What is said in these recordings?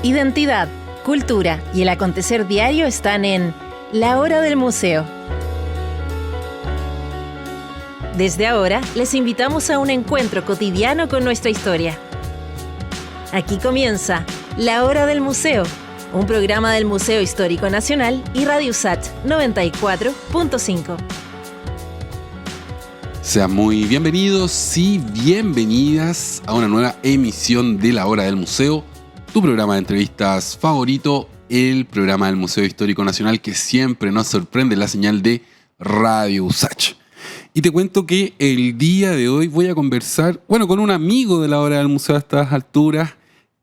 Identidad, cultura y el acontecer diario están en La Hora del Museo. Desde ahora, les invitamos a un encuentro cotidiano con nuestra historia. Aquí comienza La Hora del Museo, un programa del Museo Histórico Nacional y Radio USACH 94.5. Sean muy bienvenidos y bienvenidas a una nueva emisión de La Hora del Museo, tu programa de entrevistas favorito, el programa del Museo Histórico Nacional que siempre nos sorprende en la señal de Radio USACH. Y te cuento que el día de hoy voy a conversar, con un amigo de La Hora del Museo a estas alturas,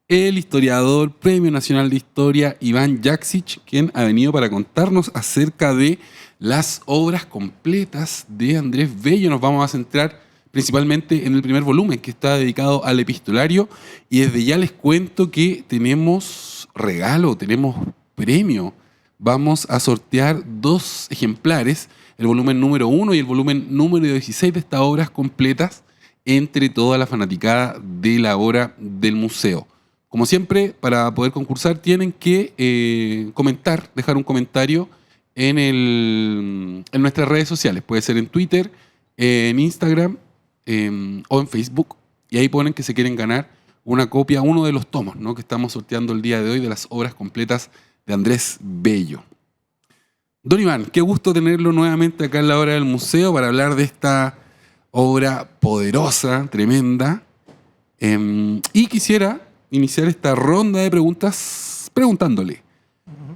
el historiador, Premio Nacional de Historia, Iván Jaksic, quien ha venido para contarnos acerca de las obras completas de Andrés Bello. Nos vamos a centrar principalmente en el primer volumen, que está dedicado al epistolario, y desde ya les cuento que tenemos regalo, tenemos premio. Vamos a sortear 2 ejemplares, el volumen número 1 y el volumen número 16 de estas obras completas, entre toda la fanaticada de La Hora del Museo. Como siempre, para poder concursar tienen que comentar, dejar un comentario en nuestras redes sociales. Puede ser en Twitter, en Instagram o en Facebook. Y ahí ponen que se quieren ganar una copia, uno de los tomos, ¿no?, que estamos sorteando el día de hoy de las obras completas de Andrés Bello. Don Iván, qué gusto tenerlo nuevamente acá en La Hora del Museo para hablar de esta obra poderosa, tremenda. Y quisiera iniciar esta ronda de preguntas preguntándole: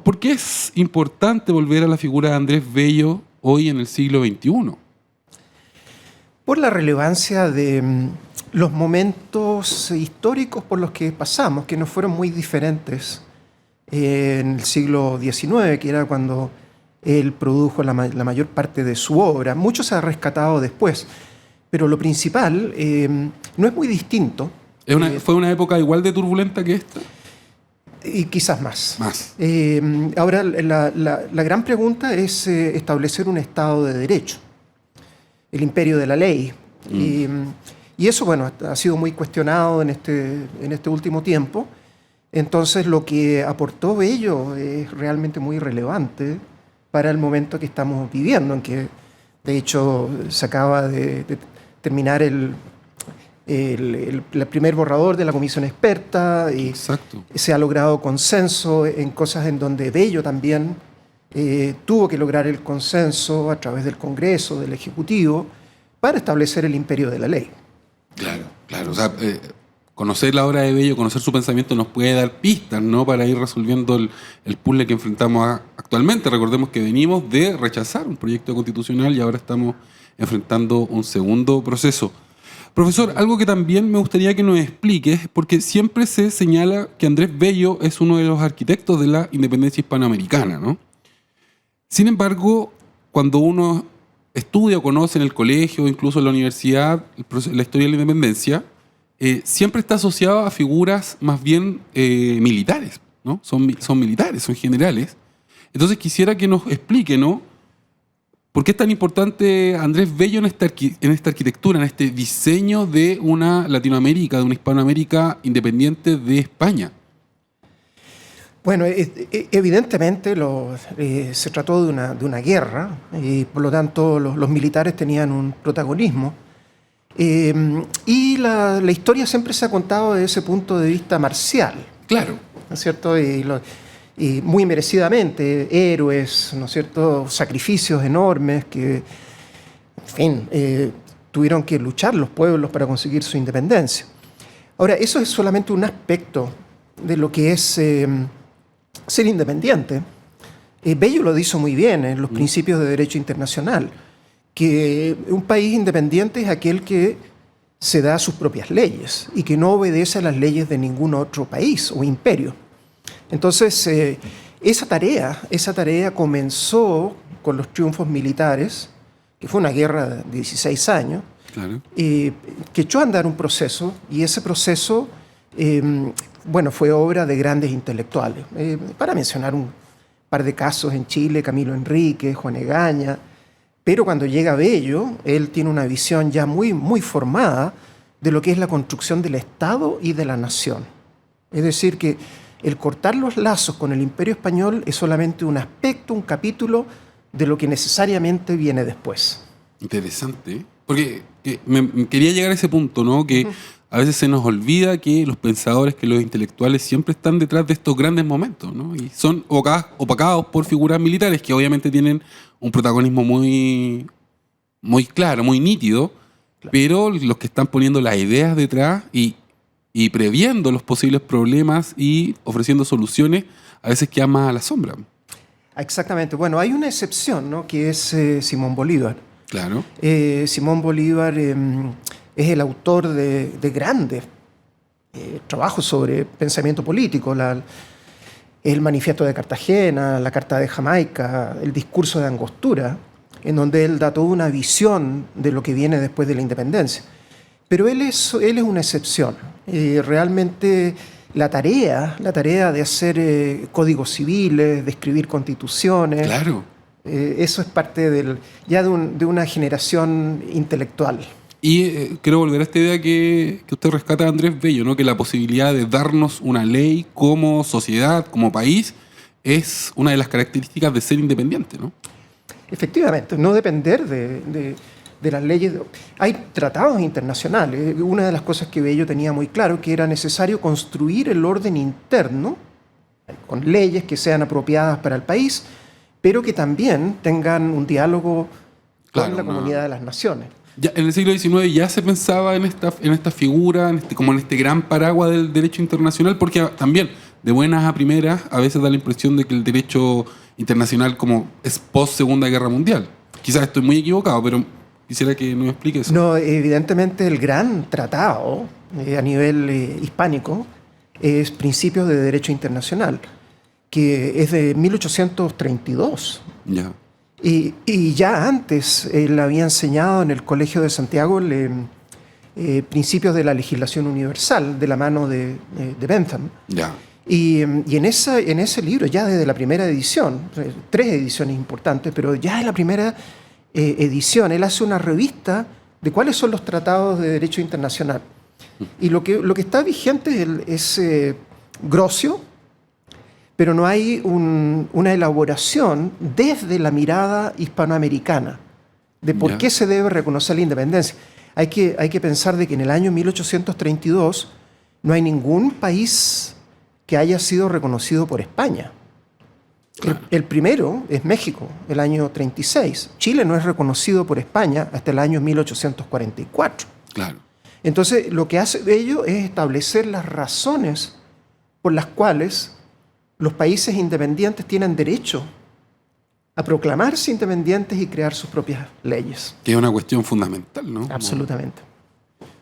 ¿por qué es importante volver a la figura de Andrés Bello hoy en el siglo XXI? Por la relevancia de los momentos históricos por los que pasamos, que no fueron muy diferentes en el siglo XIX, que era cuando él produjo la mayor parte de su obra. Mucho se ha rescatado después, pero lo principal no es muy distinto. ¿Fue una época igual de turbulenta que esta? Y quizás más. Ahora, la gran pregunta es establecer un Estado de Derecho, el imperio de la ley. Y eso, ha sido muy cuestionado en este último tiempo. Entonces, lo que aportó Bello es realmente muy relevante para el momento que estamos viviendo, en que, de hecho, se acaba de terminar el primer borrador de la comisión experta, y exacto, se ha logrado consenso en cosas en donde Bello también tuvo que lograr el consenso a través del Congreso, del Ejecutivo, para establecer el imperio de la ley. Claro. O sea, conocer la obra de Bello, conocer su pensamiento nos puede dar pistas, ¿no?, para ir resolviendo el puzzle que enfrentamos actualmente. Recordemos que venimos de rechazar un proyecto constitucional y ahora estamos enfrentando un segundo proceso. Profesor, algo que también me gustaría que nos expliques, porque siempre se señala que Andrés Bello es uno de los arquitectos de la independencia hispanoamericana, ¿no? Sin embargo, cuando uno estudia o conoce en el colegio, incluso en la universidad, la historia de la independencia, siempre está asociado a figuras más bien militares, ¿no? Son militares, son generales. Entonces quisiera que nos explique, ¿no?, ¿por qué es tan importante Andrés Bello en esta arquitectura, en este diseño de una Latinoamérica, de una Hispanoamérica independiente de España? Bueno, evidentemente se trató de una guerra, y por lo tanto los militares tenían un protagonismo. Y la historia siempre se ha contado desde ese punto de vista marcial. Claro. ¿No es cierto? Y muy merecidamente, héroes, ¿no es cierto?, sacrificios enormes que, en fin, tuvieron que luchar los pueblos para conseguir su independencia. Ahora, eso es solamente un aspecto de lo que es ser independiente. Bello lo hizo muy bien en los principios de derecho internacional, que un país independiente es aquel que se da sus propias leyes y que no obedece a las leyes de ningún otro país o imperio. Entonces, esa tarea comenzó con los triunfos militares, que fue una guerra de 16 años, claro, que echó a andar un proceso, y ese proceso, fue obra de grandes intelectuales. Para mencionar un par de casos en Chile, Camilo Enríquez, Juan Egaña, pero cuando llega Bello, él tiene una visión ya muy, muy formada de lo que es la construcción del Estado y de la nación. Es decir, que el cortar los lazos con el Imperio Español es solamente un aspecto, un capítulo de lo que necesariamente viene después. Interesante, porque quería llegar a ese punto, ¿no? Que a veces se nos olvida que los pensadores, que los intelectuales siempre están detrás de estos grandes momentos, ¿no? Y son opacados por figuras militares que obviamente tienen un protagonismo muy, muy claro, muy nítido, pero los que están poniendo las ideas detrás y previendo los posibles problemas y ofreciendo soluciones, a veces quedan más a la sombra. Exactamente. Bueno, hay una excepción, ¿no? Que es Simón Bolívar. Claro. Simón Bolívar es el autor de grandes trabajos sobre pensamiento político, el Manifiesto de Cartagena, la Carta de Jamaica, el Discurso de Angostura, en donde él da toda una visión de lo que viene después de la independencia. Pero él es una excepción. Realmente la tarea de hacer códigos civiles, de escribir constituciones, Claro. Eso es parte de una generación intelectual. Y quiero volver a esta idea que usted rescata de Andrés Bello, ¿no? Que la posibilidad de darnos una ley como sociedad, como país, es una de las características de ser independiente, ¿no? Efectivamente, no depender de las leyes. Hay tratados internacionales. Una de las cosas que Bello tenía muy claro que era necesario construir el orden interno con leyes que sean apropiadas para el país, pero que también tengan un diálogo con la comunidad de las naciones. Ya, en el siglo XIX ya se pensaba en esta figura, como en este gran paraguas del derecho internacional, porque también, de buenas a primeras, a veces da la impresión de que el derecho internacional como es post-Segunda Guerra Mundial. Quizás estoy muy equivocado, pero quisiera que nos explique eso. No, evidentemente el gran tratado a nivel hispánico es Principios de Derecho Internacional, que es de 1832. Ya. Y ya antes él había enseñado en el Colegio de Santiago Principios de la Legislación Universal, de la mano de Bentham. Ya. Y en ese libro, ya desde la primera edición, 3 ediciones importantes, pero ya en la primera edición, él hace una revista de cuáles son los tratados de derecho internacional. Y lo que está vigente es grosso, pero no hay una elaboración desde la mirada hispanoamericana de por qué se debe reconocer la independencia. Hay que pensar de que en el año 1832 no hay ningún país que haya sido reconocido por España. Claro. El primero es México, el año 36. Chile no es reconocido por España hasta el año 1844. Claro. Entonces, lo que hace ello es establecer las razones por las cuales los países independientes tienen derecho a proclamarse independientes y crear sus propias leyes. Que es una cuestión fundamental, ¿no? Absolutamente.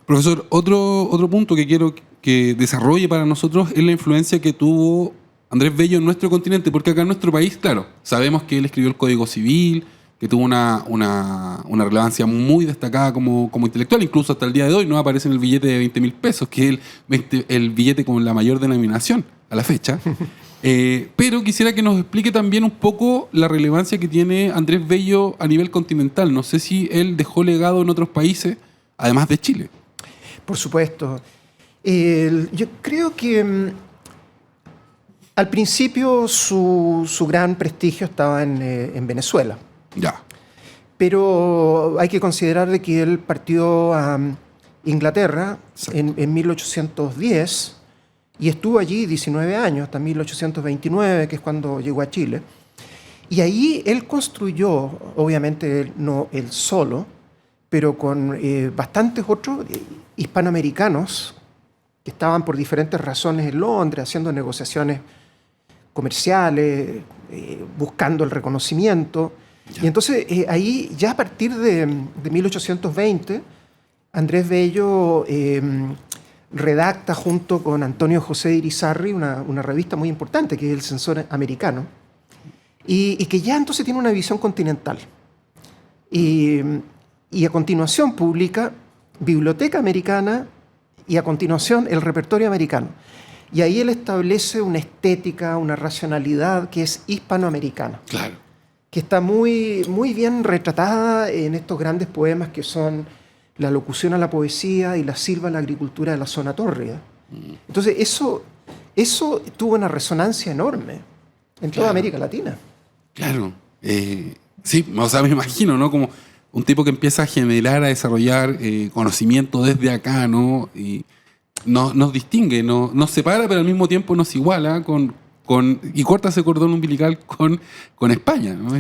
Profesor, otro punto que quiero que desarrolle para nosotros es la influencia que tuvo Andrés Bello en nuestro continente, porque acá en nuestro país, claro, sabemos que él escribió el Código Civil, que tuvo una relevancia muy destacada como intelectual, incluso hasta el día de hoy no aparece en el billete de 20.000 pesos, que es el billete con la mayor denominación a la fecha. Pero quisiera que nos explique también un poco la relevancia que tiene Andrés Bello a nivel continental. No sé si él dejó legado en otros países, además de Chile. Por supuesto. Yo creo que al principio su gran prestigio estaba en Venezuela. Ya. Pero hay que considerar de que él partió a Inglaterra en 1810 y estuvo allí 19 años, hasta 1829, que es cuando llegó a Chile. Y ahí él construyó, obviamente no él solo, pero con bastantes otros hispanoamericanos que estaban por diferentes razones en Londres, haciendo negociaciones comerciales, buscando el reconocimiento. Ya. Y entonces ahí, ya a partir de 1820, Andrés Bello redacta junto con Antonio José de Irizarry una revista muy importante, que es el Censor Americano, y que ya entonces tiene una visión continental. Y a continuación publica Biblioteca Americana y a continuación el Repertorio Americano. Y ahí él establece una estética, una racionalidad que es hispanoamericana. Claro. Que está muy, muy bien retratada en estos grandes poemas que son La locución a la poesía y La silva a la agricultura de la zona tórrida. Entonces, eso eso tuvo una resonancia enorme en toda América Latina. Claro. Sí, o sea, me imagino, ¿no? Como un tipo que empieza a generar, a desarrollar conocimiento desde acá, ¿no? Y nos distingue, nos separa, pero al mismo tiempo nos iguala y corta ese cordón umbilical con España, ¿no?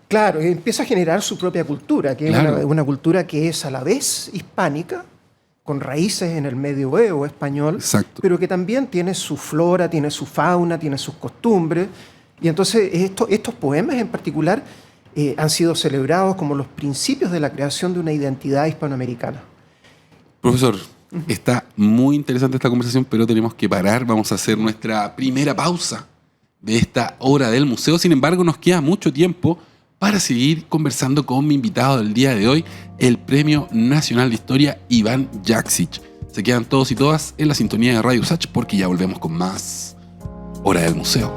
Claro, empieza a generar su propia cultura, que Claro. es una cultura que es a la vez hispánica, con raíces en el medioevo español, Exacto. pero que también tiene su flora, tiene su fauna, tiene sus costumbres. Y entonces estos poemas en particular han sido celebrados como los principios de la creación de una identidad hispanoamericana. Profesor, está muy interesante esta conversación, pero tenemos que parar. Vamos a hacer nuestra primera pausa de esta hora del museo. Sin embargo, nos queda mucho tiempo para seguir conversando con mi invitado del día de hoy, el Premio Nacional de Historia Iván Jaksic. Se quedan todos y todas en la sintonía de Radio USACH porque ya volvemos con más Hora del Museo.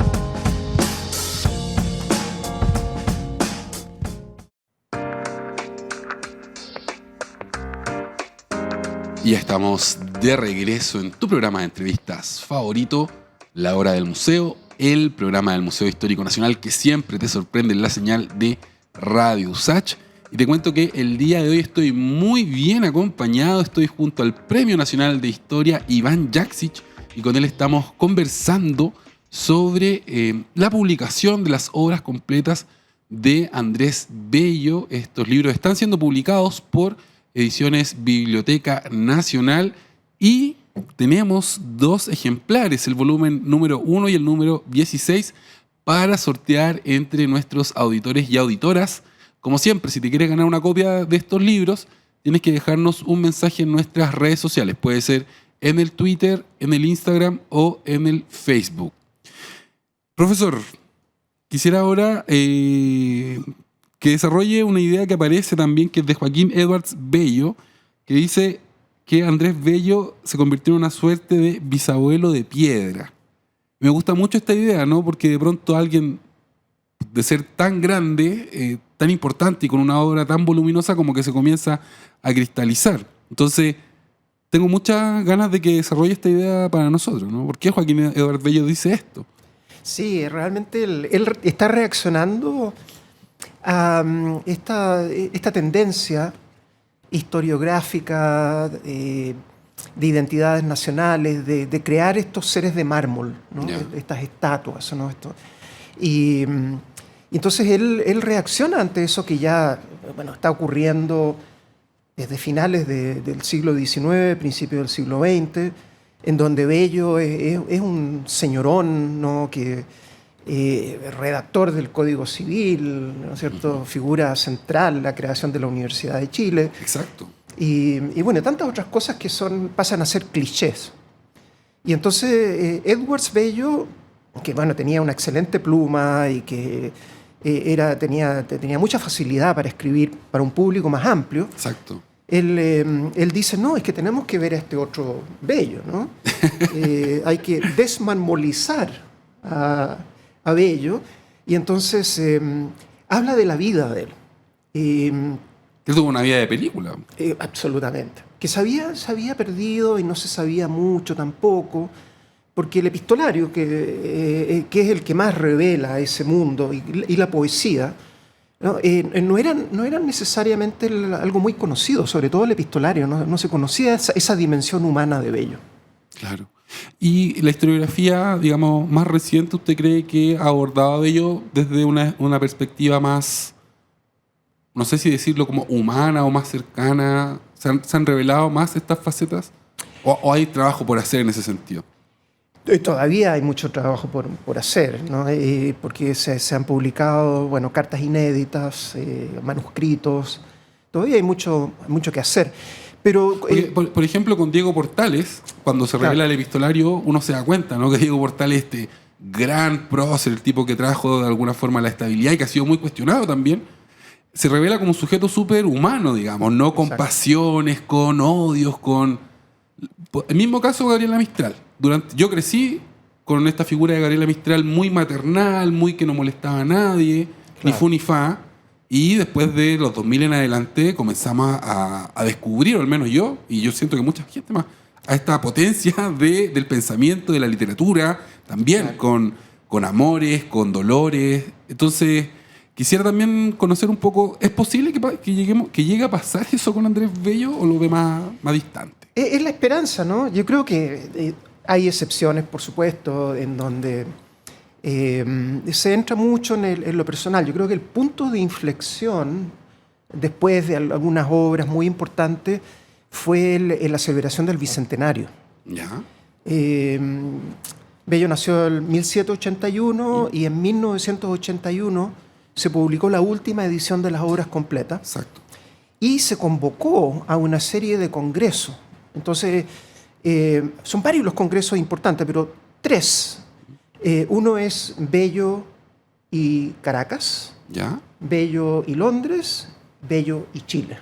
Y ya estamos de regreso en tu programa de entrevistas favorito, La Hora del Museo, el programa del Museo Histórico Nacional que siempre te sorprende en la señal de Radio USACH. Y te cuento que el día de hoy estoy muy bien acompañado, estoy junto al Premio Nacional de Historia Iván Jaksic y con él estamos conversando sobre la publicación de las obras completas de Andrés Bello. Estos libros están siendo publicados por Ediciones Biblioteca Nacional y tenemos 2 ejemplares, el volumen número 1 y el número 16, para sortear entre nuestros auditores y auditoras. Como siempre, si te quieres ganar una copia de estos libros, tienes que dejarnos un mensaje en nuestras redes sociales. Puede ser en el Twitter, en el Instagram o en el Facebook. Profesor, quisiera ahora que desarrolle una idea que aparece también, que es de Joaquín Edwards Bello, que dice que Andrés Bello se convirtió en una suerte de bisabuelo de piedra. Me gusta mucho esta idea, ¿no? Porque de pronto alguien de ser tan grande, tan importante y con una obra tan voluminosa, como que se comienza a cristalizar. Entonces, tengo muchas ganas de que desarrolle esta idea para nosotros, ¿no? ¿Por qué Joaquín Edwards Bello dice esto? Sí, realmente él está reaccionando a esta tendencia historiográfica de identidades nacionales, de crear estos seres de mármol, ¿no? Yeah. Estas estatuas, ¿no? Y entonces él reacciona ante eso que ya está ocurriendo desde finales del siglo XIX, principios del siglo XX, en donde Bello es un señorón, ¿no? Que redactor del Código Civil, ¿no es cierto? Figura central, la creación de la Universidad de Chile. Exacto. Y tantas otras cosas que pasan a ser clichés. Y entonces Edwards Bello, que tenía una excelente pluma y que tenía mucha facilidad para escribir para un público más amplio. Exacto. Él dice, no, es que tenemos que ver a este otro Bello, ¿no? Hay que desmarmolizar a Bello, y entonces habla de la vida de él. Que tuvo una vida de película. Absolutamente. Que se había perdido y no se sabía mucho tampoco, porque el epistolario, que es el que más revela ese mundo, y la poesía, no eran necesariamente algo muy conocido, sobre todo el epistolario, no se conocía esa dimensión humana de Bello. Claro. ¿Y la historiografía, digamos, más reciente, usted cree que ha abordado a Bello desde una perspectiva más, no sé si decirlo como humana o más cercana? ¿Se han revelado más estas facetas? ¿O hay trabajo por hacer en ese sentido? Todavía hay mucho trabajo por hacer, ¿no? Porque se han publicado cartas inéditas, manuscritos. Todavía hay mucho que hacer. Pero, por ejemplo, con Diego Portales, cuando se revela el epistolario, uno se da cuenta, ¿no? Que Diego Portales, este gran prócer, el tipo que trajo de alguna forma la estabilidad y que ha sido muy cuestionado también, se revela como un sujeto súper humano, digamos, no con pasiones, con odios, con... El mismo caso de Gabriela Mistral. Yo crecí con esta figura de Gabriela Mistral muy maternal, muy que no molestaba a nadie, ni fu ni fa. Y después de los 2000 en adelante comenzamos a descubrir, o al menos yo, y yo siento que mucha gente más, a esta potencia del pensamiento, de la literatura, también Claro. con amores, con dolores. Entonces, quisiera también conocer un poco, ¿es posible que llegue a pasar eso con Andrés Bello o lo ve más distante? Es la esperanza, ¿no? Yo creo que hay excepciones, por supuesto, en donde se entra mucho en lo personal. Yo creo que el punto de inflexión, después de algunas obras muy importantes, fue la celebración del Bicentenario. Ya, Bello nació en 1781 y en 1981 se publicó la última edición de las obras completas exacto. y se convocó a una serie de congresos. Entonces, son varios los congresos importantes, pero tres. Uno es Bello y Caracas, Ya, Bello y Londres, Bello y Chile.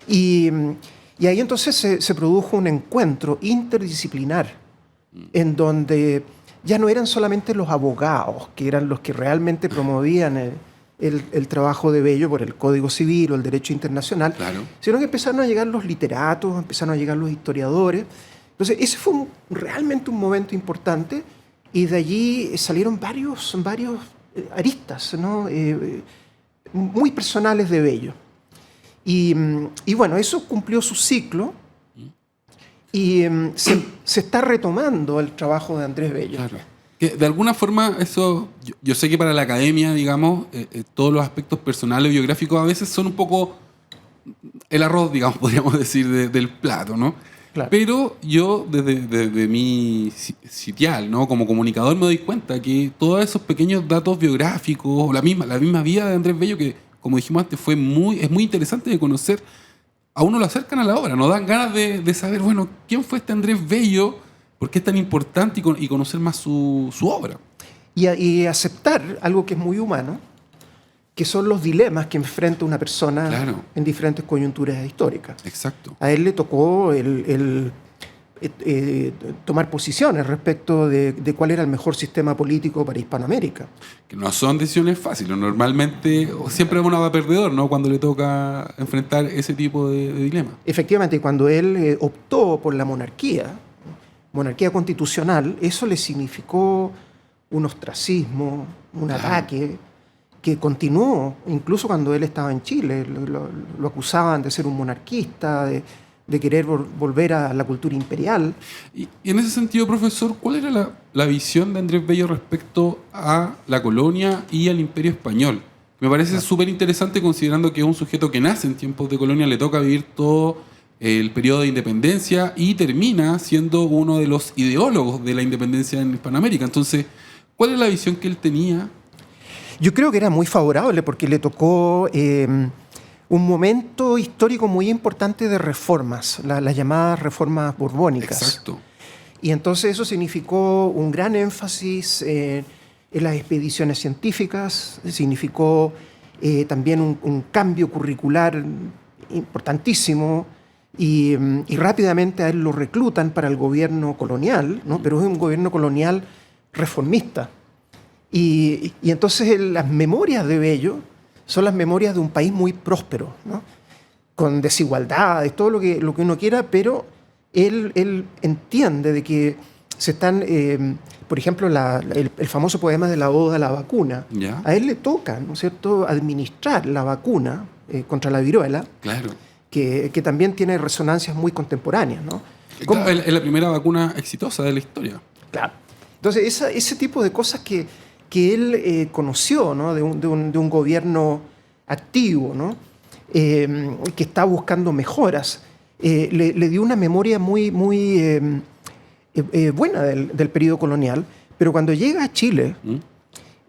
Y ahí entonces se produjo un encuentro interdisciplinar en donde ya no eran solamente los abogados, que eran los que realmente promovían el trabajo de Bello por el Código Civil o el derecho internacional, claro. sino que empezaron a llegar los literatos, empezaron a llegar los historiadores. Entonces, ese fue realmente un momento importante y de allí salieron varios aristas, ¿no? Muy personales de Bello. Y bueno, eso cumplió su ciclo y se está retomando el trabajo de Andrés Bello. Claro. Que de alguna forma eso, yo sé que para la academia, digamos, todos los aspectos personales o biográficos a veces son un poco el arroz, digamos, podríamos decir, del plato, ¿no? Claro. Pero yo desde mi sitial, ¿no? Como comunicador me doy cuenta que todos esos pequeños datos biográficos, o la misma vida de Andrés Bello, que como dijimos antes, es muy interesante de conocer, a uno lo acercan a la obra, nos dan ganas de saber, bueno, ¿quién fue este Andrés Bello? ¿Por qué es tan importante y conocer más su obra? Y aceptar algo que es muy humano, que son los dilemas que enfrenta una persona Claro. en diferentes coyunturas históricas. Exacto. A él le tocó tomar posiciones respecto de cuál era el mejor sistema político para Hispanoamérica. Que no son decisiones fáciles. Normalmente siempre uno va perdedor, ¿no? Cuando le toca enfrentar ese tipo de dilemas. Efectivamente, cuando él optó por la monarquía constitucional, eso le significó un ostracismo, un ataque que continuó, incluso cuando él estaba en Chile. Lo acusaban de ser un monarquista, de querer volver a la cultura imperial. Y en ese sentido, profesor, ¿cuál era la visión de Andrés Bello respecto a la colonia y al imperio español? Me parece súper interesante considerando que es un sujeto que nace en tiempos de colonia, le toca vivir todo el periodo de independencia y termina siendo uno de los ideólogos de la independencia en Hispanoamérica. Entonces, ¿cuál es la visión que él tenía? Yo creo que era muy favorable porque le tocó un momento histórico muy importante de reformas, las llamadas reformas borbónicas. Exacto. Y entonces eso significó un gran énfasis en las expediciones científicas, significó también un cambio curricular importantísimo y rápidamente a él lo reclutan para el gobierno colonial, ¿no? Pero es un gobierno colonial reformista. Y entonces las memorias de Bello son las memorias de un país muy próspero, ¿no? Con desigualdades, todo lo que uno quiera, pero él entiende de que se están, por ejemplo, el famoso poema de la Oda a la vacuna. ¿Ya? A él le toca, ¿no es cierto?, administrar la vacuna contra la viruela, Claro. que también tiene resonancias muy contemporáneas, ¿no? Claro, es la primera vacuna exitosa de la historia. Claro. Entonces, ese tipo de cosas que él conoció, ¿no? de un gobierno activo, ¿no? Que está buscando mejoras, le dio una memoria muy buena del periodo colonial, pero cuando llega a Chile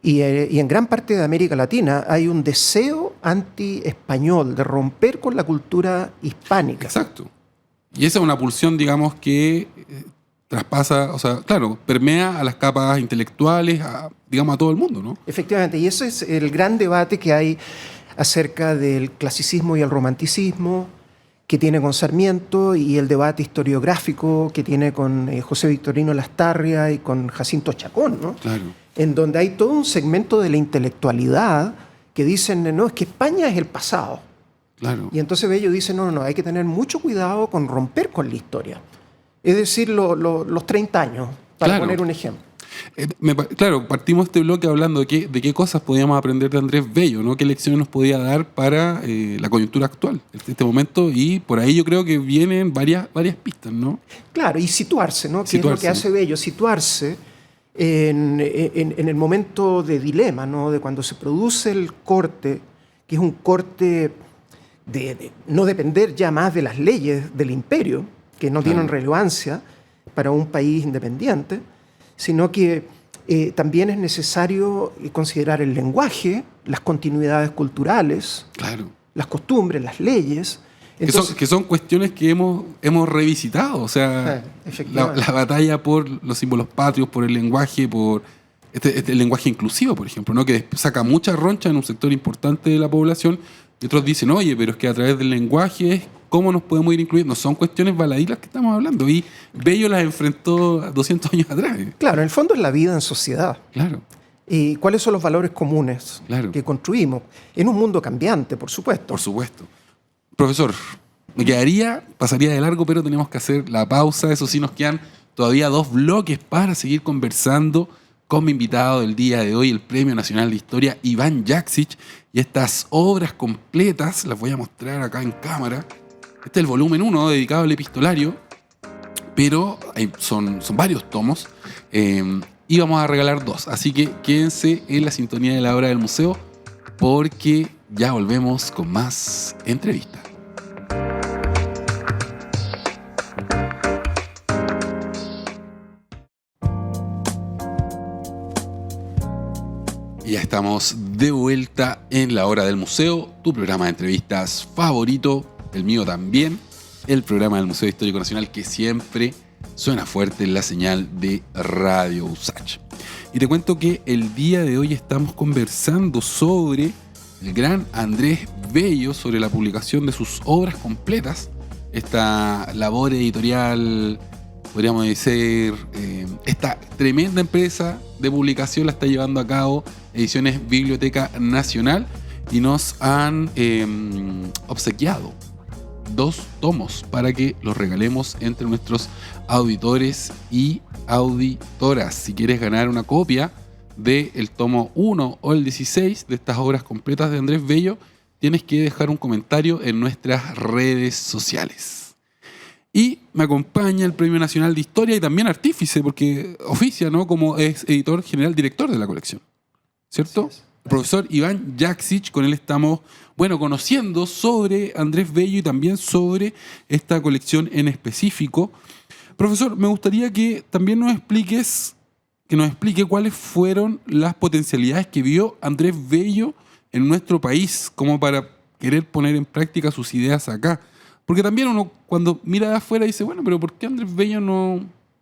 y en gran parte de América Latina hay un deseo anti-español de romper con la cultura hispánica. Exacto. Y esa es una pulsión, digamos, que traspasa, o sea, claro, permea a las capas intelectuales, digamos, a todo el mundo, ¿no? Efectivamente, y ese es el gran debate que hay acerca del clasicismo y el romanticismo, que tiene con Sarmiento, y el debate historiográfico que tiene con José Victorino Lastarria y con Jacinto Chacón, ¿no? Claro. En donde hay todo un segmento de la intelectualidad que dicen, no, es que España es el pasado. Claro. Y entonces Bello dice, no, hay que tener mucho cuidado con romper con la historia. Es decir, los 30 años, para Claro. poner un ejemplo. Claro, partimos este bloque hablando de qué cosas podíamos aprender de Andrés Bello, ¿no? Qué lecciones nos podía dar para la coyuntura actual, este momento, y por ahí yo creo que vienen varias pistas, ¿no? Claro, y situarse, ¿no? Que es lo Situarse, que hace Bello, situarse en el momento de dilema, ¿no? De cuando se produce el corte, que es un corte de no depender ya más de las leyes del imperio, que no tienen relevancia para un país independiente, sino que también es necesario considerar el lenguaje, las continuidades culturales, Claro. las costumbres, las leyes. Entonces, Que son cuestiones que hemos revisitado, o sea, efectivamente. la batalla por los símbolos patrios, por el lenguaje, por este lenguaje inclusivo, por ejemplo, ¿no? Que saca mucha roncha en un sector importante de la población, y otros dicen, oye, pero es que a través del lenguaje es cómo nos podemos ir incluyendo. Son cuestiones baladí las que estamos hablando, y Bello las enfrentó 200 años atrás. Claro, en el fondo es la vida en sociedad. Claro, ¿Y cuáles son los valores comunes Claro. que construimos? En un mundo cambiante, por supuesto. por supuesto. Profesor, pasaría de largo, pero tenemos que hacer la pausa. Eso sí, nos quedan todavía 2 bloques para seguir conversando con mi invitado del día de hoy, el Premio Nacional de Historia, Iván Jaksic. Y estas obras completas las voy a mostrar acá en cámara. Este es el volumen 1 dedicado al epistolario, pero son varios tomos. Y vamos a regalar 2. Así que quédense en la sintonía de la hora del museo, porque ya volvemos con más entrevistas. Y ya estamos de vuelta en la hora del museo, tu programa de entrevistas favorito, el mío también, el programa del Museo Histórico Nacional que siempre suena fuerte en la señal de Radio USACH. Y te cuento que el día de hoy estamos conversando sobre el gran Andrés Bello, sobre la publicación de sus obras completas, esta labor editorial, podríamos decir, esta tremenda empresa de publicación la está llevando a cabo Ediciones Biblioteca Nacional, y nos han obsequiado 2 tomos para que los regalemos entre nuestros auditores y auditoras. Si quieres ganar una copia del tomo 1 o el 16 de estas obras completas de Andrés Bello, tienes que dejar un comentario en nuestras redes sociales. Y me acompaña el Premio Nacional de Historia y también artífice, porque oficia, ¿no?, como es editor general, director de la colección, ¿cierto? Así es. El profesor Iván Jaksic, con él estamos, conociendo sobre Andrés Bello y también sobre esta colección en específico. Profesor, me gustaría que también nos explique cuáles fueron las potencialidades que vio Andrés Bello en nuestro país, como para querer poner en práctica sus ideas acá. Porque también uno, cuando mira de afuera, dice, pero ¿por qué Andrés Bello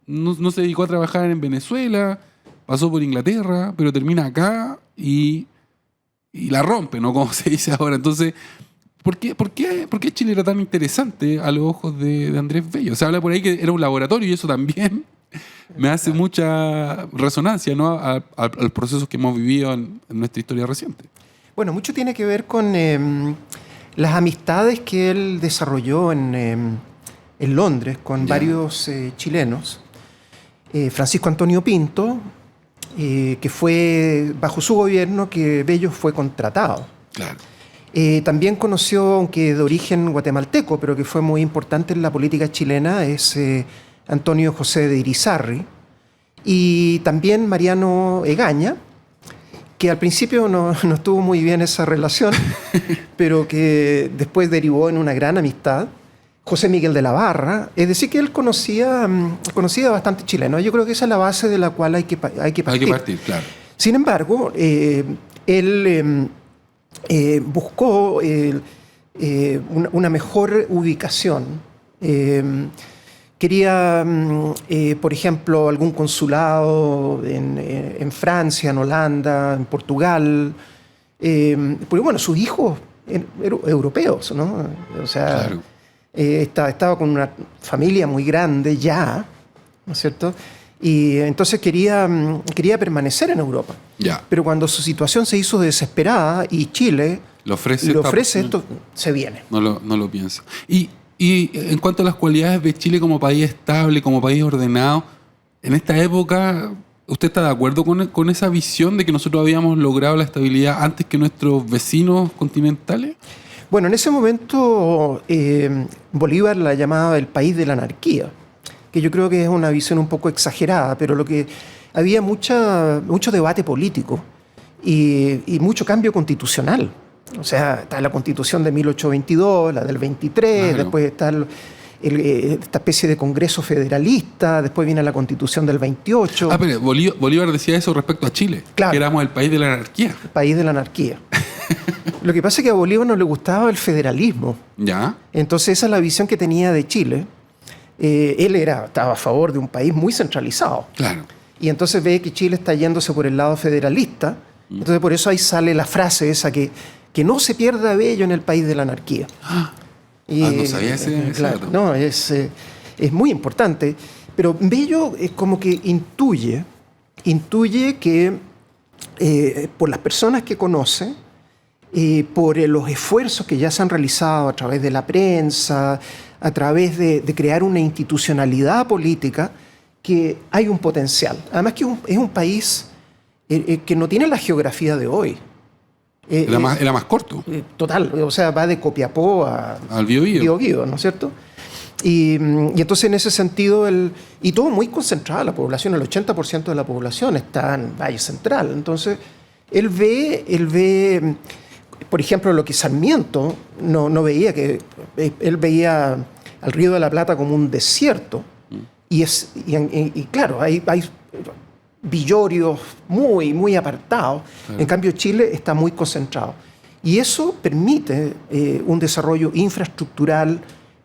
no se dedicó a trabajar en Venezuela? Pasó por Inglaterra, pero termina acá y la rompe, ¿no? Como se dice ahora. Entonces, ¿por qué Chile era tan interesante a los ojos de Andrés Bello? Se habla por ahí que era un laboratorio, y eso también me hace mucha resonancia, ¿no?, a los procesos que hemos vivido en nuestra historia reciente. Bueno, mucho tiene que ver con las amistades que él desarrolló en Londres con varios chilenos. Francisco Antonio Pinto, que fue bajo su gobierno que Bello fue contratado. Claro. También conoció, aunque de origen guatemalteco, pero que fue muy importante en la política chilena, es Antonio José de Irizarry, y también Mariano Egaña, que al principio no estuvo muy bien esa relación, pero que después derivó en una gran amistad. José Miguel de la Barra, es decir, que él conocía bastante chileno. Yo creo que esa es la base de la cual hay que partir. Hay que partir, claro. Sin embargo, él buscó una mejor ubicación. Quería, por ejemplo, algún consulado en Francia, en Holanda, en Portugal. Porque, sus hijos eran europeos, ¿no? O sea, Claro. Estaba con una familia muy grande ya, ¿no es cierto? Y entonces quería permanecer en Europa. Ya. Pero cuando su situación se hizo desesperada y Chile Le ofrece esto, se viene. No lo piensa. Y Y en cuanto a las cualidades de Chile como país estable, como país ordenado, en esta época, ¿usted está de acuerdo con esa visión de que nosotros habíamos logrado la estabilidad antes que nuestros vecinos continentales? Bueno, en ese momento Bolívar la llamaba el país de la anarquía, que yo creo que es una visión un poco exagerada, pero lo que había mucho debate político y mucho cambio constitucional. O sea, está la Constitución de 1822, la del 23, claro. Después está esta especie de Congreso federalista, después viene la Constitución del 28. Pero Bolívar decía eso respecto a Chile, claro, que éramos el país de la anarquía. El país de la anarquía. Lo que pasa es que a Bolívar no le gustaba el federalismo. ¿Ya? Entonces esa es la visión que tenía de Chile. Él estaba a favor de un país muy centralizado. Claro. Y entonces ve que Chile está yéndose por el lado federalista. Entonces por eso ahí sale la frase esa que no se pierda Bello en el país de la anarquía. No sabía ese claro, dato. No, es muy importante. Pero Bello es como que intuye que por las personas que conoce, por los esfuerzos que ya se han realizado a través de la prensa, a través de crear una institucionalidad política, que hay un potencial. Además que es un país que no tiene la geografía de hoy. Era más corto. Total, o sea, va de Copiapó al Biobío, ¿no es cierto? Y entonces en ese sentido, y todo muy concentrado, la población, el 80% de la población está en Valle Central. Entonces, él ve, por ejemplo, lo que Sarmiento no veía, que él veía al Río de la Plata como un desierto. Y claro, hay villorios muy, muy apartados. Claro. En cambio, Chile está muy concentrado. Y eso permite un desarrollo infraestructural,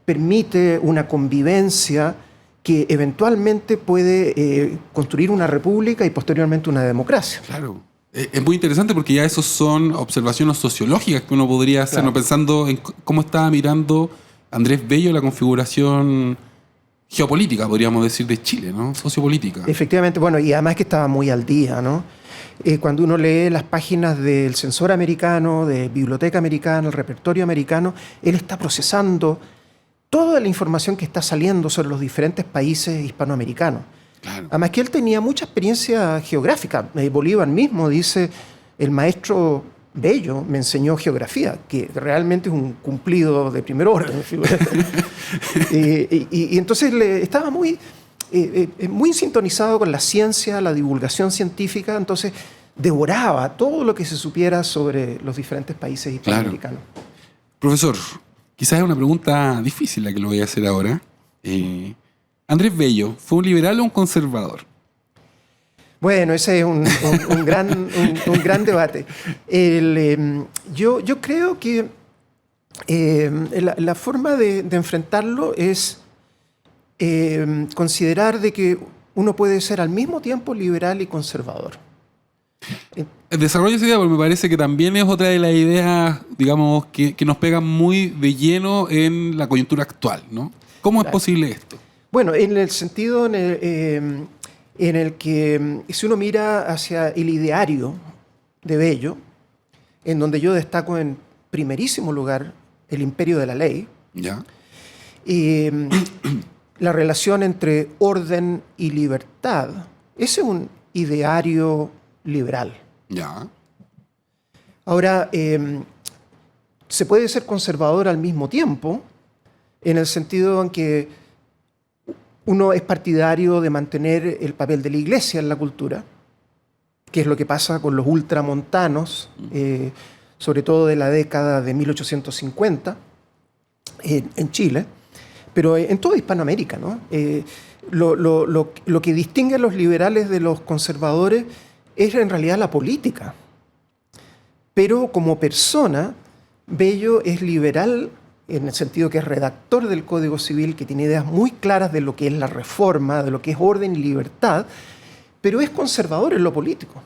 permite una convivencia que eventualmente puede construir una república y posteriormente una democracia. Claro. Es muy interesante porque ya esos son observaciones sociológicas que uno podría hacer, claro, ¿no? Pensando en cómo estaba mirando Andrés Bello la configuración geopolítica, podríamos decir, de Chile, ¿no? Sociopolítica. Efectivamente, bueno, y además que estaba muy al día, ¿no? Cuando uno lee las páginas del Censor americano, de Biblioteca Americana, el repertorio americano, él está procesando toda la información que está saliendo sobre los diferentes países hispanoamericanos. Claro. Además que él tenía mucha experiencia geográfica. Bolívar mismo dice, el maestro Bello me enseñó geografía, que realmente es un cumplido de primer orden. y entonces estaba muy sintonizado con la ciencia, la divulgación científica, entonces devoraba todo lo que se supiera sobre los diferentes países hispanoamericanos. Claro. Profesor, quizás es una pregunta difícil la que lo voy a hacer ahora. ¿Andrés Bello fue un liberal o un conservador? Bueno, ese es un gran debate. Yo creo que la forma de enfrentarlo es considerar de que uno puede ser al mismo tiempo liberal y conservador. Desarrollo esa idea porque me parece que también es otra de las ideas, digamos, que nos pegan muy de lleno en la coyuntura actual, ¿no? ¿Cómo es posible esto? Bueno, en el sentido en el que si uno mira hacia el ideario de Bello, en donde yo destaco en primerísimo lugar el imperio de la ley, ¿ya? La relación entre orden y libertad, ese es un ideario liberal. ¿Ya? Ahora, se puede ser conservador al mismo tiempo, en el sentido en que uno es partidario de mantener el papel de la iglesia en la cultura, que es lo que pasa con los ultramontanos, sobre todo de la década de 1850 en Chile, pero en toda Hispanoamérica, ¿no? Lo que distingue a los liberales de los conservadores es en realidad la política. Pero como persona, Bello es liberal en el sentido que es redactor del Código Civil, que tiene ideas muy claras de lo que es la reforma, de lo que es orden y libertad, pero es conservador en lo político.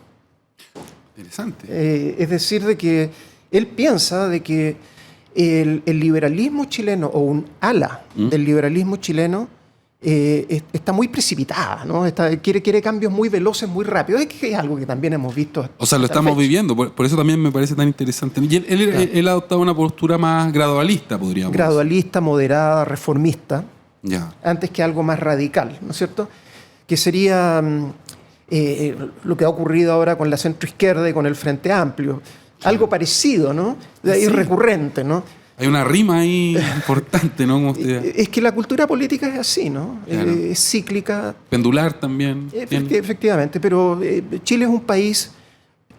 Interesante. Es decir, de que él piensa de que el liberalismo chileno, o un ala del liberalismo chileno, está muy precipitada, ¿no? Quiere cambios muy veloces, muy rápidos. Es que es algo que también hemos visto. O sea, lo estamos viviendo, por eso también me parece tan interesante. Y él ha adoptado una postura más gradualista, podríamos decir. Gradualista, moderada, reformista, Ya. antes que algo más radical, ¿no es cierto? Que sería lo que ha ocurrido ahora con la centroizquierda y con el Frente Amplio. Algo parecido, ¿no? Sí. Es recurrente, ¿no? Hay una rima ahí importante, ¿no? Como usted- Es que la cultura política es así, ¿no? Claro. Es cíclica. Pendular también. Efectivamente, pero Chile es un país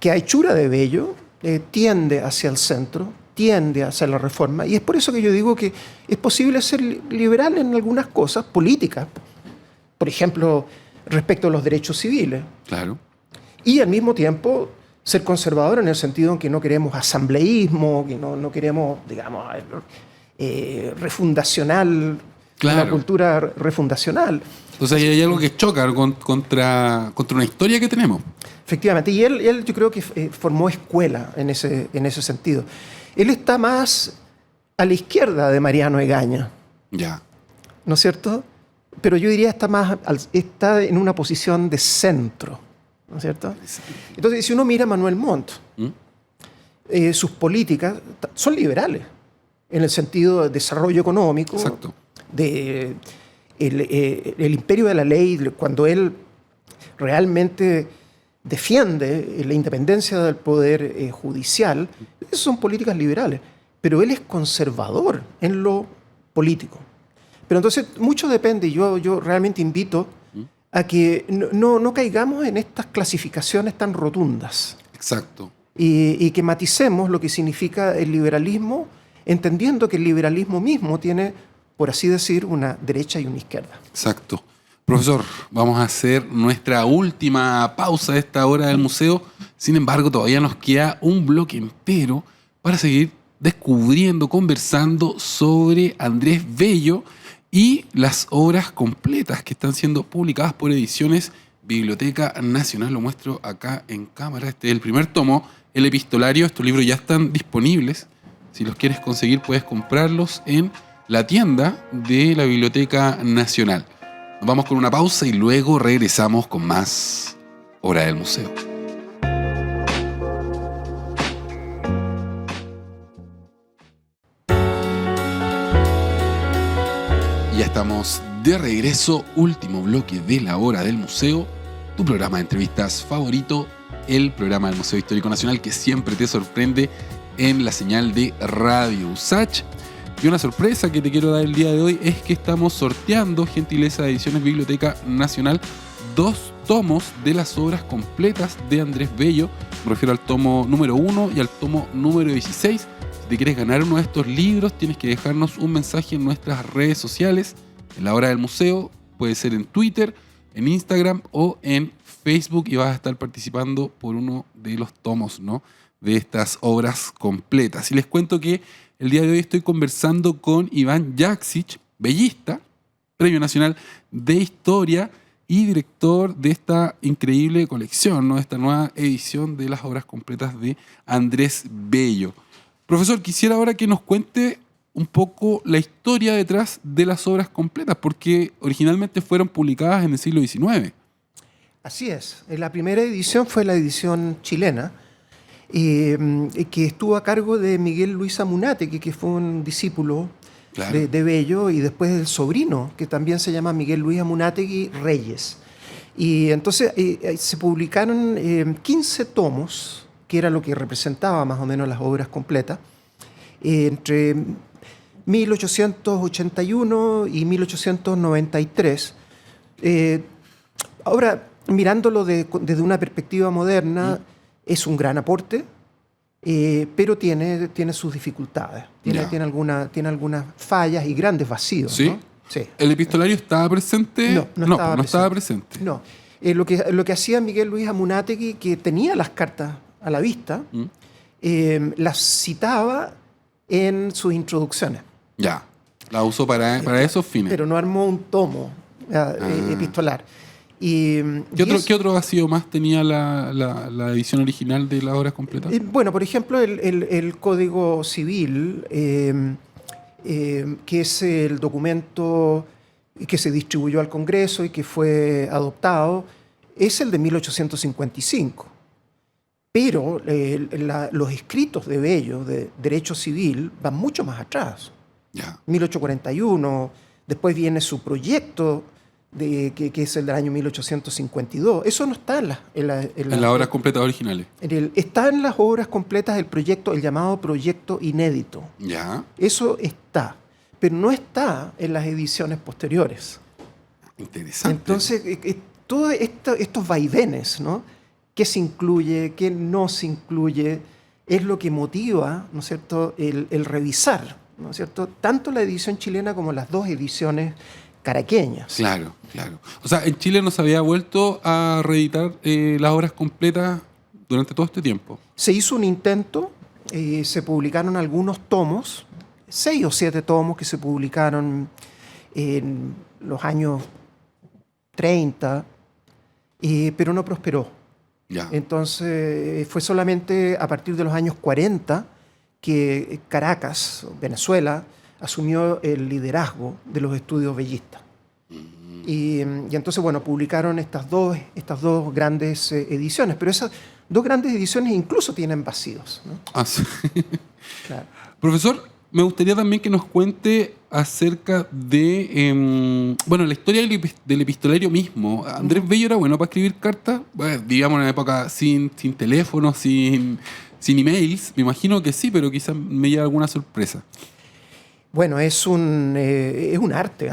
que a hechura de Bello tiende hacia el centro, tiende hacia la reforma, y es por eso que yo digo que es posible ser liberal en algunas cosas políticas, por ejemplo, respecto a los derechos civiles, Claro. y al mismo tiempo ser conservador en el sentido en que no queremos asambleísmo, que no queremos, digamos, refundacional, Claro. una cultura refundacional. Entonces hay algo que choca contra una historia que tenemos. Efectivamente, y él yo creo que formó escuela en ese sentido. Él está más a la izquierda de Mariano Egaña, Ya. ¿no es cierto? Pero yo diría está en una posición de centro, ¿no es cierto? Entonces, si uno mira a Manuel Montt, sus políticas son liberales, en el sentido de desarrollo económico, Exacto. de el imperio de la ley, cuando él realmente defiende la independencia del poder judicial, esas son políticas liberales, pero él es conservador en lo político. Pero entonces mucho depende, y yo realmente invito a que no caigamos en estas clasificaciones tan rotundas Exacto. y que maticemos lo que significa el liberalismo, entendiendo que el liberalismo mismo tiene, por así decir, una derecha y una izquierda. Exacto. Profesor, vamos a hacer nuestra última pausa de esta hora del museo. Sin embargo, todavía nos queda un bloque entero para seguir descubriendo, conversando sobre Andrés Bello y las obras completas que están siendo publicadas por Ediciones Biblioteca Nacional. Lo muestro acá en cámara. Este es el primer tomo, el epistolario. Estos libros ya están disponibles. Si los quieres conseguir, puedes comprarlos en la tienda de la Biblioteca Nacional. Nos vamos con una pausa y luego regresamos con más Hora del Museo. Ya estamos de regreso, último bloque de la Hora del Museo, tu programa de entrevistas favorito, el programa del Museo Histórico Nacional que siempre te sorprende en la señal de Radio USACH. Y una sorpresa que te quiero dar el día de hoy es que estamos sorteando, gentileza de Ediciones Biblioteca Nacional, 2 tomos de las obras completas de Andrés Bello. Me refiero al tomo número 1 y al tomo número 16. Si te quieres ganar uno de estos libros, tienes que dejarnos un mensaje en nuestras redes sociales, en la Hora del Museo, puede ser en Twitter, en Instagram o en Facebook, y vas a estar participando por uno de los tomos, ¿no?, de estas obras completas. Y les cuento que el día de hoy estoy conversando con Iván Jaksic, bellista, Premio Nacional de Historia y director de esta increíble colección, ¿no?, esta nueva edición de las obras completas de Andrés Bello. Profesor, quisiera ahora que nos cuente un poco la historia detrás de las obras completas, porque originalmente fueron publicadas en el siglo XIX. Así es. La primera edición fue la edición chilena, que estuvo a cargo de Miguel Luis Amunátegui, que fue un discípulo Claro. de Bello, y después el sobrino, que también se llama Miguel Luis Amunátegui Reyes. Y entonces se publicaron 15 tomos, que era lo que representaba más o menos las obras completas, entre 1881 y 1893. Ahora, mirándolo desde una perspectiva moderna, es un gran aporte, pero tiene sus dificultades, tiene algunas fallas y grandes vacíos. ¿Sí? ¿No? Sí. ¿El epistolario estaba presente? No estaba presente. No. Lo que hacía Miguel Luis Amunátegui, que tenía las cartas a la vista, las citaba en sus introducciones. Ya, la usó para esos fines. Pero no armó un tomo epistolar. ¿Qué otro vacío más tenía la edición original de las obras completas? Bueno, por ejemplo, el Código Civil, que es el documento y que se distribuyó al Congreso y que fue adoptado, es el de 1855. Pero los escritos de Bello, de derecho civil, van mucho más atrás. 1841, después viene su proyecto, que es el del año 1852. Eso no está en las obras completas originales. Está en las obras completas del proyecto, el llamado proyecto inédito. Ya. Eso está, pero no está en las ediciones posteriores. Interesante. Entonces, todos estos vaivenes, ¿no? ¿Qué se incluye, qué no se incluye? Es lo que motiva, ¿no es cierto?, el revisar, ¿no es cierto?, tanto la edición chilena como las dos ediciones caraqueñas. Claro, claro. O sea, en Chile no se había vuelto a reeditar las obras completas durante todo este tiempo. Se hizo un intento, se publicaron algunos tomos, 6 o 7 tomos que se publicaron en los años 30, pero no prosperó. Ya. Entonces fue solamente a partir de los años 40 que Caracas, Venezuela, asumió el liderazgo de los estudios bellistas. Y entonces, bueno, publicaron estas dos grandes ediciones, pero esas dos grandes ediciones incluso tienen vacíos, ¿no? Ah, sí. Claro. Profesor, me gustaría también que nos cuente acerca de la historia del epistolario mismo. ¿Andrés Bello era bueno para escribir cartas? Bueno, digamos en una época sin teléfono, sin emails. Me imagino que sí, pero quizás me lleve alguna sorpresa. Bueno, es un arte,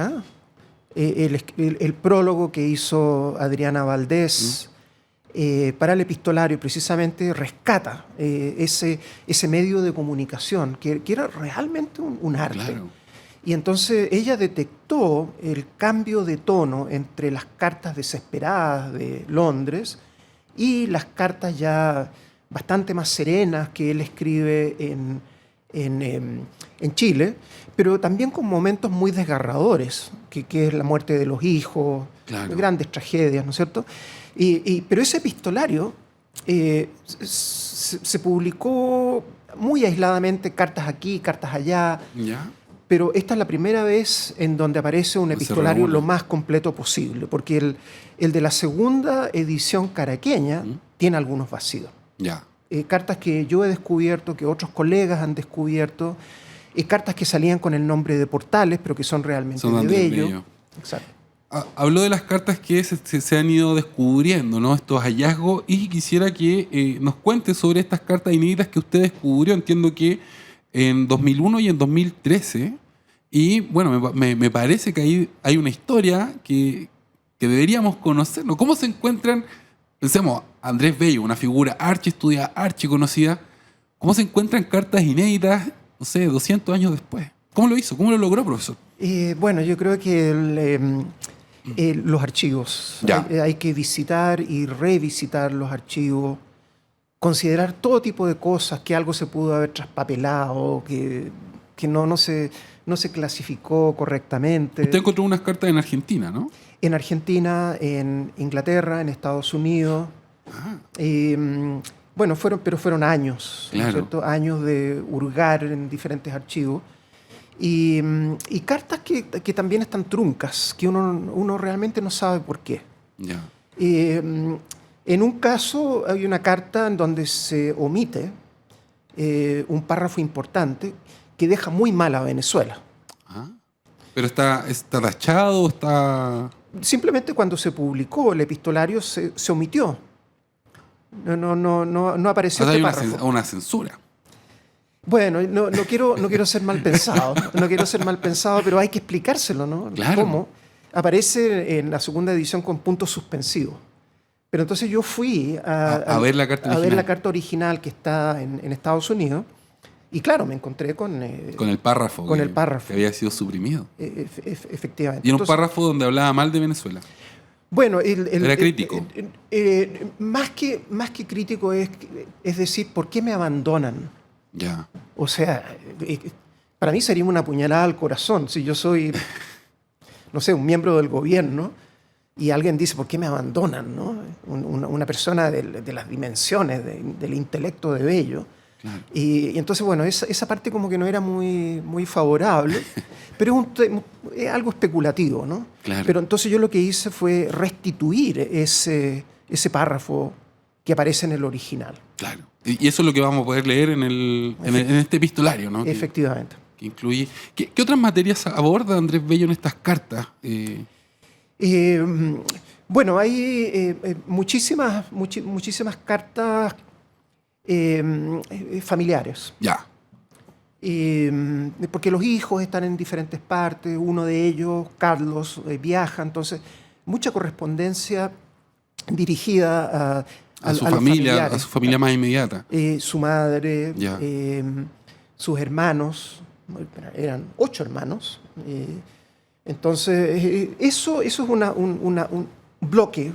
¿eh? El prólogo que hizo Adriana Valdés para el epistolario precisamente rescata ese medio de comunicación que era realmente un arte. Claro. Y entonces ella detectó el cambio de tono entre las cartas desesperadas de Londres y las cartas ya bastante más serenas que él escribe en Chile, pero también con momentos muy desgarradores, que es la muerte de los hijos, claro, grandes tragedias, ¿no es cierto? Pero ese epistolario se publicó muy aisladamente, cartas aquí, cartas allá, ¿Ya? pero esta es la primera vez en donde aparece un epistolario lo más completo posible, porque el de la segunda edición caraqueña tiene algunos vacíos. Ya. Cartas que yo he descubierto, que otros colegas han descubierto, cartas que salían con el nombre de Portales, pero que son realmente de Bello. Exacto. Habló de las cartas que se han ido descubriendo, ¿no? Estos hallazgos, y quisiera que nos cuente sobre estas cartas inéditas que usted descubrió. Entiendo que en 2001 y en 2013, y bueno, me parece que ahí hay una historia que deberíamos conocer, ¿no? ¿Cómo se encuentran? Pensemos, Andrés Bello, una figura archiestudiada, archiconocida, ¿cómo se encuentran cartas inéditas, no sé, 200 años después? ¿Cómo lo hizo? ¿Cómo lo logró, profesor? Bueno, yo creo que los archivos, hay que visitar y revisitar los archivos, considerar todo tipo de cosas, que algo se pudo haber traspapelado, que no se clasificó correctamente. Usted encontró unas cartas en Argentina, ¿no? En Argentina, en Inglaterra, en Estados Unidos. Bueno, fueron años, claro, ¿no es cierto? Años de hurgar en diferentes archivos. Y cartas que también están truncas, que uno realmente no sabe por qué. Ya. En un caso hay una carta en donde se omite un párrafo importante que deja muy mal a Venezuela. ¿Pero está tachado? ¿Está...? Simplemente cuando se publicó el epistolario se omitió. No apareció este párrafo. Hay una censura. Bueno, no quiero ser mal pensado, pero hay que explicárselo, ¿no? Claro. ¿Cómo? Aparece en la segunda edición con puntos suspensivos. Pero entonces yo fui a ver la carta original que está en Estados Unidos, y claro, me encontré con el párrafo. Que había sido suprimido. Efectivamente. Y en un párrafo donde hablaba mal de Venezuela. Bueno, era crítico. Más que crítico es decir, ¿por qué me abandonan? Ya. O sea, para mí sería una puñalada al corazón si yo soy, no sé, un miembro del gobierno y alguien dice, ¿por qué me abandonan? ¿No? Una persona de las dimensiones del intelecto de Bello Claro. Y entonces, bueno, esa parte como que no era muy, muy favorable, pero es algo especulativo, ¿no? Claro. Pero entonces yo lo que hice fue restituir ese párrafo que aparece en el original. Claro. Y eso es lo que vamos a poder leer en este epistolario, ¿no? Efectivamente. Que incluye... ¿Qué otras materias aborda Andrés Bello en estas cartas? Bueno, hay muchísimas cartas familiares. Ya. Porque los hijos están en diferentes partes, uno de ellos, Carlos, viaja, entonces mucha correspondencia dirigida a su familia, familiares. a su familia más inmediata. Su madre, Ya. sus hermanos, eran 8 hermanos. Entonces, eso es un bloque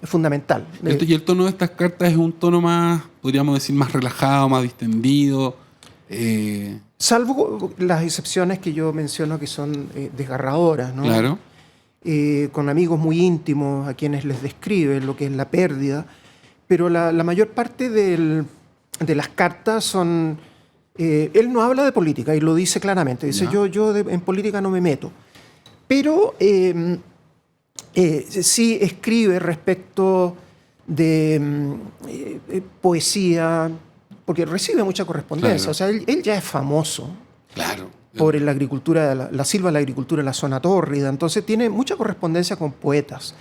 fundamental. Y el tono de estas cartas es un tono más, podríamos decir, más relajado, más distendido. Salvo las excepciones que yo menciono que son desgarradoras, ¿no? Claro. Con amigos muy íntimos a quienes les describe lo que es la pérdida, pero la mayor parte de las cartas son... él no habla de política y lo dice claramente, dice yo en política no me meto, pero sí escribe respecto de poesía, porque recibe mucha correspondencia. Claro. O sea, él ya es famoso. Claro. Por la agricultura, la silva de la agricultura en la zona tórrida. Entonces tiene mucha correspondencia con poetas.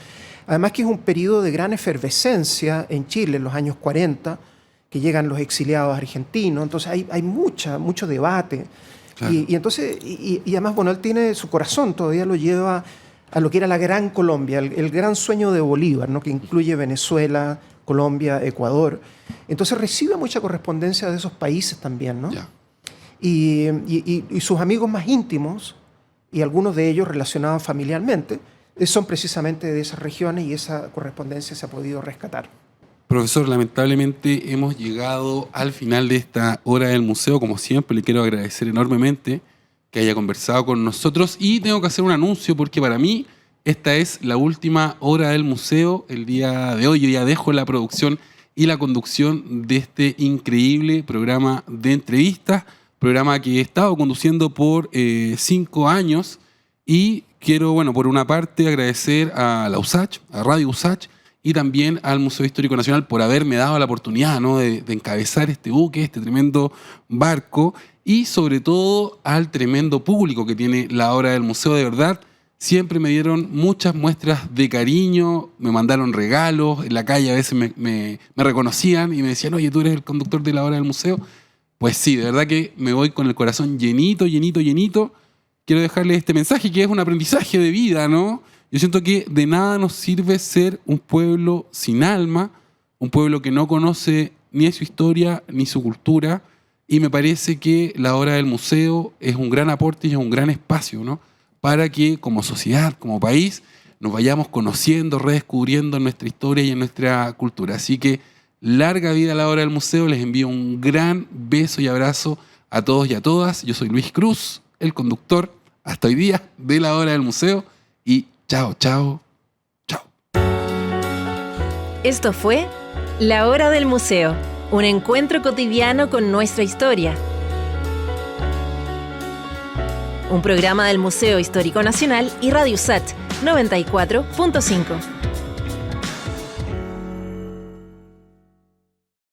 Además que es un periodo de gran efervescencia en Chile, en los años 40, que llegan los exiliados argentinos. Entonces hay mucho debate. Claro. Y entonces, y además, bueno, él tiene su corazón, todavía lo lleva a lo que era la Gran Colombia, el gran sueño de Bolívar, ¿no? Que incluye Venezuela, Colombia, Ecuador. Entonces recibe mucha correspondencia de esos países también, ¿no? Ya. Y sus amigos más íntimos, y algunos de ellos relacionados familiarmente, son precisamente de esas regiones y esa correspondencia se ha podido rescatar. Profesor, lamentablemente hemos llegado al final de esta hora del museo. Como siempre, le quiero agradecer enormemente que haya conversado con nosotros y tengo que hacer un anuncio porque para mí esta es la última hora del museo. El día de hoy yo ya dejo la producción y la conducción de este increíble programa de entrevistas, programa que he estado conduciendo por 5 años y quiero, bueno, por una parte agradecer a la USACH, a Radio USACH y también al Museo Histórico Nacional por haberme dado la oportunidad, ¿no?, de encabezar este buque, este tremendo barco y sobre todo al tremendo público que tiene la hora del museo. De verdad, siempre me dieron muchas muestras de cariño, me mandaron regalos, en la calle a veces me reconocían y me decían, oye, ¿tú eres el conductor de la hora del museo? Pues sí, de verdad que me voy con el corazón llenito, llenito, llenito. Quiero dejarles este mensaje que es un aprendizaje de vida, ¿no? Yo siento que de nada nos sirve ser un pueblo sin alma, un pueblo que no conoce ni su historia ni su cultura, y me parece que la hora del museo es un gran aporte y es un gran espacio, ¿no?, para que como sociedad, como país, nos vayamos conociendo, redescubriendo nuestra historia y en nuestra cultura. Así que larga vida a la hora del museo. Les envío un gran beso y abrazo a todos y a todas. Yo soy Luis Cruz, el conductor hasta hoy día de la hora del museo. Y chao, chao, chao. Esto fue La Hora del Museo, un encuentro cotidiano con nuestra historia. Un programa del Museo Histórico Nacional y Radio USACH 94.5.